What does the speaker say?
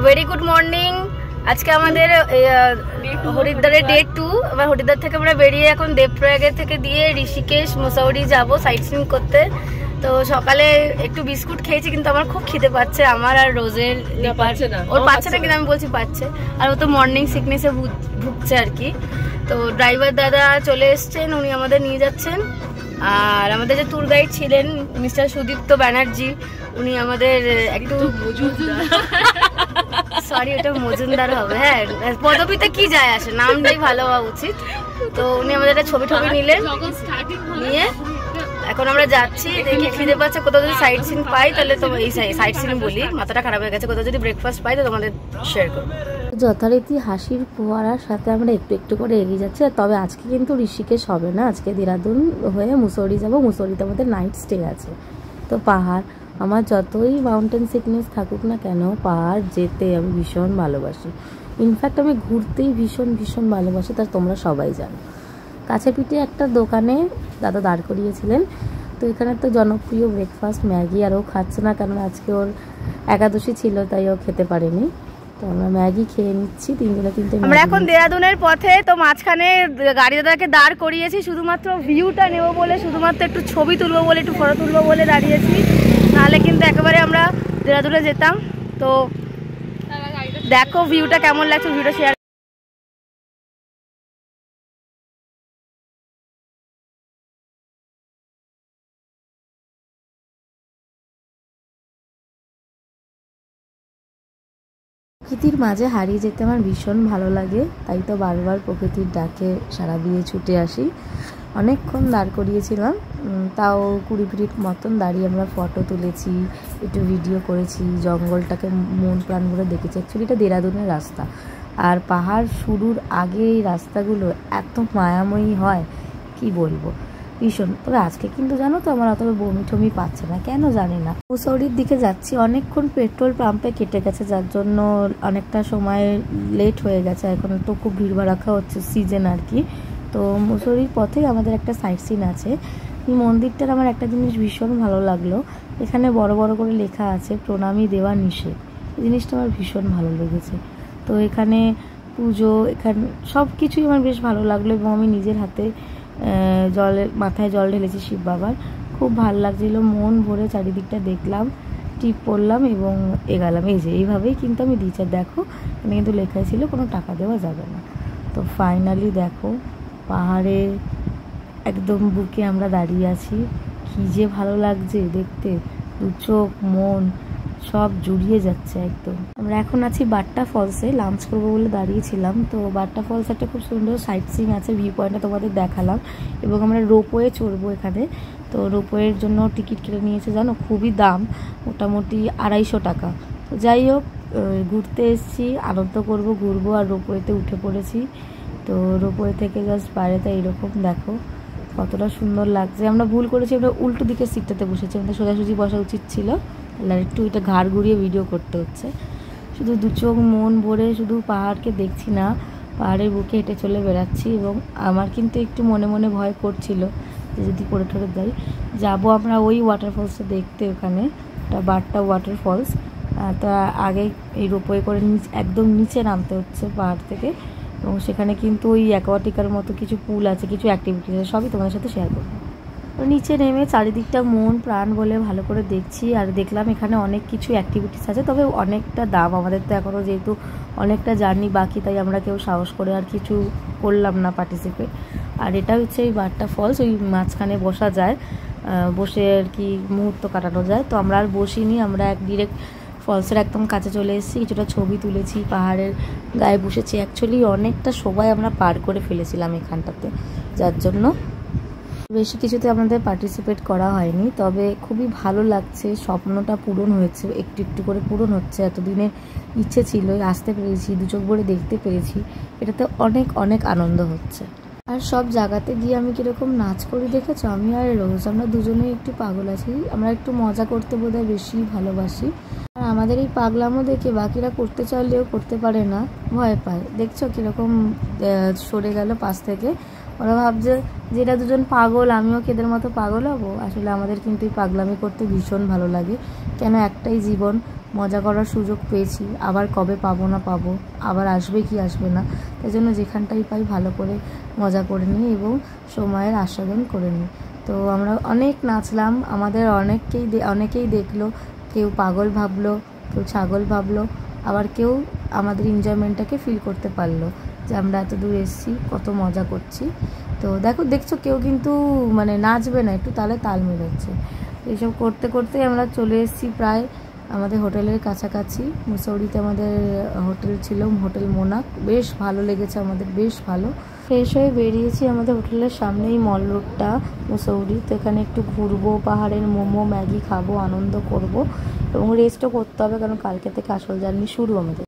Very good morning. আজকে আমাদের হরিদ্বারের day 2। এবার হরিদ্বার থেকে আমরা বেরিয়ে এখন দেবপ্রয়াগের থেকে দিয়ে ঋষিকেশ মুসৌরি যাব সাইট সিইং করতে। তো সকালে একটু বিস্কুট খেয়েছি, কিন্তু আমার খুব খিদে পাচ্ছে, আমার আর রোজের। ওর পাচ্ছে না, কিন্তু আমি বলছি পাচ্ছে, আর ও তো মর্নিং সিকনেসে ভুগছে আর কি। তো ড্রাইভার দাদা চলে এসছেন, উনি আমাদের নিয়ে যাচ্ছেন। আর আমাদের যে ট্যুর গাইড ছিলেন মিস্টার সুদীপ্ত ব্যানার্জি, উনি আমাদের একটু সরি ওটা মজুমদার হবে, হ্যাঁ পদবিতে কি যায় আসে, নামটাই ভালো হওয়া উচিত। তো উনি আমাদের একটা ছবি নিলেন, নিয়ে এখন আমরা যাচ্ছি। দেখি খিদে পাচ্ছে, কোথাও যদি সাইট সিন পাই তাহলে তো এই সাইট সিন বলি, মাথাটা খারাপ হয়ে গেছে, কোথাও যদি ব্রেকফাস্ট পাই তো তোমাদের শেয়ার করবো। যথারীতি হাসির ফোয়ারার সাথে আমরা একটু একটু করে এগিয়ে যাচ্ছি। তবে আজকে কিন্তু ঋষিকেশ হবে না, আজকে দেরাদুন হয়ে মুসৌরি যাব। মুসৌরিতে আমাদের নাইট স্টে আছে। তো পাহাড়, আমার যতই মাউন্টেন সিকনেস থাকুক না কেন, পাহাড় যেতে আমি ভীষণ ভালোবাসি। ইনফ্যাক্ট আমি ঘুরতেই ভীষণ ভীষণ ভালোবাসি, তার তোমরা সবাই জানো। কাছে পিঠে একটা দোকানে দাদা দাঁড় করিয়েছিলেন। তো এখানে তো জনপ্রিয় ব্রেকফাস্ট ম্যাগি, আর ও খাচ্ছে না কারণ আজকে ওর একাদশী ছিল, তাই ও খেতে পারেনি। তো আমরা ম্যাগি খেয়ে নিচ্ছি, তিনটে। আমরা এখন দেরাদুনের পথে, তো মাঝখানে গাড়ি দাদাকে দাঁড় করিয়েছি শুধুমাত্র ভিউটা নেবো বলে, শুধুমাত্র একটু ছবি তুলবো বলে, একটু ফটো তুলবো বলে দাঁড়িয়েছি, নাহলে কিন্তু একেবারে আমরা দেরাদুনে যেতাম। তো দেখো ভিউটা কেমন লাগছে, ভিউটা শেয়ার। প্রকৃতির মাঝে হারিয়ে যেতে আমার ভীষণ ভালো লাগে, তাই তো বারবার প্রকৃতির ডাকে সাড়া দিয়ে ছুটে আসি। অনেকক্ষণ দাঁড় করিয়েছিলাম, তাও 20 মিনিট মতন দাঁড়িয়ে আমরা ফটো তুলেছি, একটু ভিডিও করেছি, জঙ্গলটাকে মন প্রাণ ভরে দেখেছি। অ্যাকচুয়ালি এটা দেরাদুনের রাস্তা, আর পাহাড় শুরুর আগে এই রাস্তাগুলো এত মায়াময়ী হয় কি বলবো, ভীষণ। তবে আজকে কিন্তু জানো তো আমার অত বমি টমি পাচ্ছে না, কেন জানি না। মুসৌরির দিকে যাচ্ছি, অনেকক্ষণ পেট্রোল পাম্পে কেটে গেছে, যার জন্য অনেকটা সময় লেট হয়ে গেছে। এখন তো খুব ভিড় রাখা হচ্ছে, সিজন আর কি। তো মুসৌরির পথে আমাদের একটা সাইট সিন আছে। এই মন্দিরটার আমার একটা জিনিস ভীষণ ভালো লাগলো, এখানে বড় বড় করে লেখা আছে প্রণামী দেওয়া নিষেধ। এই জিনিসটা আমার ভীষণ ভালো লেগেছে। তো এখানে পুজো, এখানে সব কিছুই আমার বেশ ভালো লাগলো, এবং আমি নিজের হাতে মাথায় জল ঢেলেছি শিব বাবার। খুব ভালো লাগছিল, মন ভরে চারিদিকটা দেখলাম, টিপ পড়লাম এবং এগালাম। এই যে এইভাবেই কিন্তু আমি দিচ্ছি। দেখো এখানে কিন্তু লেখা ছিল কোনো টাকা দেওয়া যাবে না। তো ফাইনালি দেখো পাহাড়ে একদম বুকে আমরা দাঁড়িয়ে আছি, কী যে ভালো লাগছে দেখতে, দু চোখ মন সব জুড়িয়ে যাচ্ছে একদম। আমরা এখন আছি বাট্টা ফলসে, লাঞ্চ করবো বলে দাঁড়িয়েছিলাম। তো বাট্টা ফলস একটা খুব সুন্দর সাইট সিইং আছে, ভিউ পয়েন্টটা তোমাদের দেখালাম, এবং আমরা রোপওয়ে চড়বো এখানে। তো রোপওয়ের জন্য টিকিট কেটে নিয়েছে, জানো খুবই দাম, মোটামুটি 250 টাকা। তো যাই হোক, ঘুরতে এসেছি, আনন্দ করবো, ঘুরবো, আর রোপওয়েতে উঠে পড়েছি। তো রোপওয়ে থেকে জাস্ট বাইরেতে এইরকম দেখো কতটা সুন্দর লাগছে। আমরা ভুল করেছি, আমরা উল্টো দিকের সিটটাতে বসেছি, আমাদের সোজাসুজি বসা উচিত ছিল, আর একটু এটা ঘাড় ঘুরিয়ে ভিডিও করতে হচ্ছে। শুধু দু চোখ মন ভরে শুধু পাহাড়কে দেখছি না, পাহাড়ের বুকে হেঁটে চলে বেড়াচ্ছি। এবং আমার কিন্তু একটু মনে মনে ভয় করছিল যে যদি পড়ে ঠরে যাই। যাবো আমরা ওই ওয়াটারফলসটা দেখতে, ওখানে একটা বাট্টা ওয়াটারফলস। তা আগে এই রোপওয়ে করে একদম নিচে নামতে হচ্ছে পাহাড় থেকে, এবং সেখানে কিন্তু ওই অ্যাকোয়াটিকার মতো কিছু পুল আছে, কিছু অ্যাক্টিভিটিস আছে, সবই তোমাদের সাথে শেয়ার করবো। নিচে নেমে চারিদিকটা মন প্রাণ বলে ভালো করে দেখছি, আর দেখলাম এখানে অনেক কিছু অ্যাক্টিভিটিস আছে, তবে অনেকটা দাম। আমাদের তো এখনও যেহেতু অনেকটা জার্নি বাকি, তাই আমরা কেউ সাহস করে আর কিছু করলাম না পার্টিসিপেট। আর এটা হচ্ছে এই বাট্টা ফলস, ওই মাঝখানে বসা যায়, বসে আর কি মুহূর্ত কাটানো যায়। তো আমরা আর বসিনি, আমরা ডিরেক্ট ফলসের একদম কাছে চলে এসেছি, কিছুটা ছবি তুলেছি, পাহাড়ের গায়ে বসেছি। অ্যাকচুয়ালি অনেকটা সময় আমরা পার করে ফেলেছিলাম এখানটাতে, যার জন্য বেশি কিছুতে আমাদের পার্টিসিপেট করা হয়নি। তবে খুবই ভালো লাগছে, স্বপ্নটা পূরণ হয়েছে, একটু একটু করে পূরণ হচ্ছে। এতদিনের ইচ্ছে ছিল, আসতে পেরেছি, দু চোখ ভরে দেখতে পেরেছি, এটাতে অনেক অনেক আনন্দ হচ্ছে। আর সব জায়গাতে গিয়ে আমি কীরকম নাচ করি দেখেছো, আমি আর রোজ আমরা দুজনেই একটু পাগল আছি, আমরা একটু মজা করতে বোধহয় বেশি ভালোবাসি। আর আমাদের এই পাগলামো দেখে বাকিরা করতে চাইলেও করতে পারে না, ভয় পায়। দেখছো কীরকম সরে গেল পাশ থেকে, ওরা ভাবছে যে এরা দুজন পাগল, আমিও কেদের মতো পাগল হবো। আসলে আমাদের কিন্তু এই পাগলামি করতে ভীষণ ভালো লাগে, কেন একটাই জীবন, মজা করার সুযোগ পেয়েছি, আবার কবে পাবো না পাবো, আবার আসবে কি আসবে না, তাই জন্য যেখানটাই পাই ভালো করে মজা করে নিই এবং সময়ের আস্বাদন করে নিই। তো আমরা অনেক নাচলাম, আমাদের অনেকেই দেখলো, কেউ পাগল ভাবলো, কেউ ছাগল ভাবলো, আবার কেউ আমাদের এনজয়মেন্টটাকে ফিল করতে পারলো যে আমরা এত দূর এসেছি, কত মজা করছি। তো দেখছো কেউ কিন্তু মানে নাচবে না, একটু তালে তাল মেলাচ্ছে। এইসব করতে করতে আমরা চলে এসেছি প্রায় আমাদের হোটেলের কাছাকাছি। মুসৌরিতে আমাদের হোটেল ছিল, হোটেল মোনাক। বেশ ভালো লেগেছে আমাদের, বেশ ভালো। ফ্রেশ হয়ে বেরিয়েছি আমাদের হোটেলের সামনেই মল রোডটা মুসৌরি। তো এখানে একটু ঘুরবো, পাহাড়ের মোমো ম্যাগি খাবো, আনন্দ করব এবং রেস্টও করতে হবে, কারণ কালকে থেকে আসল জার্নি শুরু আমাদের।